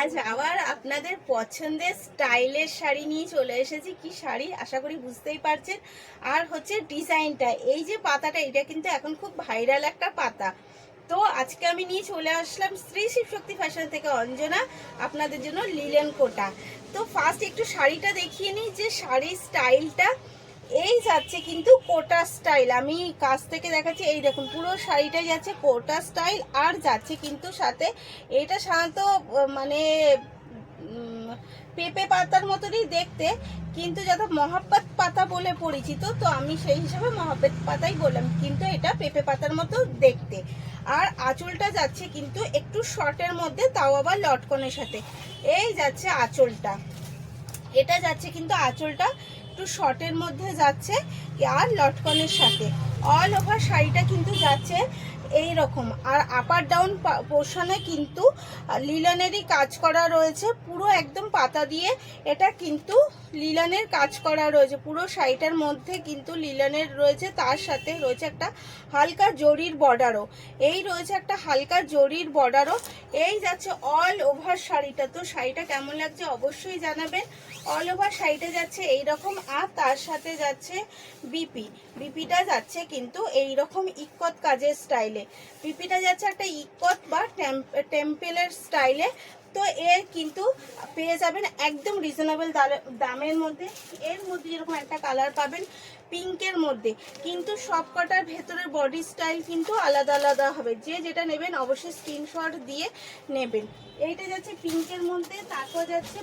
আজ আবার আপনাদের পছন্দের স্টাইলের শাড়ি নিয়ে চলে এসেছি। কি শাড়ি আশা করি বুঝতেই পারছেন। আর হচ্ছে ডিজাইনটা, এই যে পাতাটা, এটা কিন্তু এখন খুব ভাইরাল একটা পাতা। তো আজকে আমি নিয়ে চলে আসলাম শ্রী শিবশক্তি ফ্যাশন থেকে অঞ্জনা, আপনাদের জন্য লিলেন কোটা। তো ফার্স্ট একটু শাড়িটা দেখিয়ে নিই যে শাড়ির স্টাইলটা এই যাচ্ছে কিন্তু কোটা স্টাইল। আমি কাছ থেকে দেখাচ্ছি, এই দেখুন পুরো শাড়িটাই যাচ্ছে কোটা স্টাইল। আর যাচ্ছে কিন্তু সাথে এটা সাধারণত মানে পেঁপে পাতার মতনই দেখতে, কিন্তু যাতে মহাব্বত পাতা বলে পরিচিত, তো আমি সেই হিসাবে মহাব্বত পাতাই বললাম, কিন্তু এটা পেঁপে পাতার মতো দেখতে। আর আঁচলটা যাচ্ছে কিন্তু একটু শর্টের মধ্যে, তাও আবার লটকনের সাথে। এই যাচ্ছে আঁচলটা, এটা যাচ্ছে কিন্তু আঁচলটা একটু শর্টের মধ্যে যাচ্ছে আর লটকনের সাথে। অল ওভার শাড়িটা কিন্তু যাচ্ছে এই রকম। আর আপার ডাউন পোর্শনে কিন্তু লিলেনেরই কাজ করা রয়েছে, পুরো একদম পাতা দিয়ে এটা কিন্তু লিলেনের কাজ করা রয়েছে। পুরো শাড়িটার মধ্যে কিন্তু লিলেনের রয়েছে, তার সাথে রয়েছে একটা হালকা জরির বর্ডারও। এই রয়েছে একটা হালকা জরির বর্ডারও। এই যাচ্ছে অল ওভার শাড়িটা। তো শাড়িটা কেমন লাগছে অবশ্যই জানাবেন। অল ওভার শাড়িটা যাচ্ছে এইরকম, আর তার সাথে যাচ্ছে বিপিটা যাচ্ছে কিন্তু এইরকম ইক্কত কাজের স্টাইলে। বিপিটা যাচ্ছে একটা ইক্কত বা টেম্পেলের স্টাইলে। তো এর কিন্তু পেয়ে যাবেন একদম রিজনেবল দামের মধ্যে। এর মধ্যে যেরকম একটা কালার পাবেন পিঙ্কের মধ্যে, কিন্তু সব কটার ভেতরের বডি স্টাইল কিন্তু আলাদা আলাদা হবে। যে যেটা নেবেন অবশ্যই স্ক্রিনশট দিয়ে নেবেন। এইটা যাচ্ছে পিঙ্কের মধ্যে, তারপর যাচ্ছে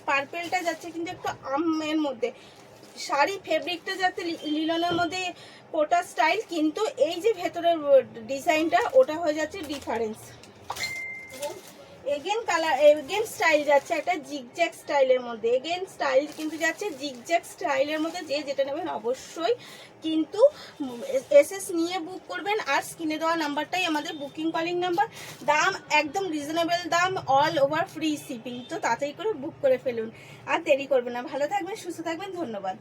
পার্পেলটা যাচ্ছে কিন্তু একটু আমের মধ্যে। শাড়ি ফেব্রিকটা যাচ্ছে লিলনের মধ্যে কোটা স্টাইল, কিন্তু এই যে ভেতরের ডিজাইনটা ওটা হয়ে যাচ্ছে difference. Again colour again style যাচ্ছে একটা জিগজ্যাগ স্টাইলের মধ্যে। এগেন স্টাইল কিন্তু যাচ্ছে জিগজ্যাগ স্টাইলের মধ্যে। যে যেটা নেবেন অবশ্যই কিন্তু এসএস নিয়ে বুক করবেন। আর স্ক্রিনে দেওয়া নাম্বারটাই আমাদের বুকিং কলিং নাম্বার। দাম একদম রিজনেবল দাম, অল ওভার ফ্রি শিপিং। তো তাড়াতাড়ি করে বুক করে ফেলুন, আর দেরি করবেন না। ভালো থাকবেন, সুস্থ থাকবেন, ধন্যবাদ।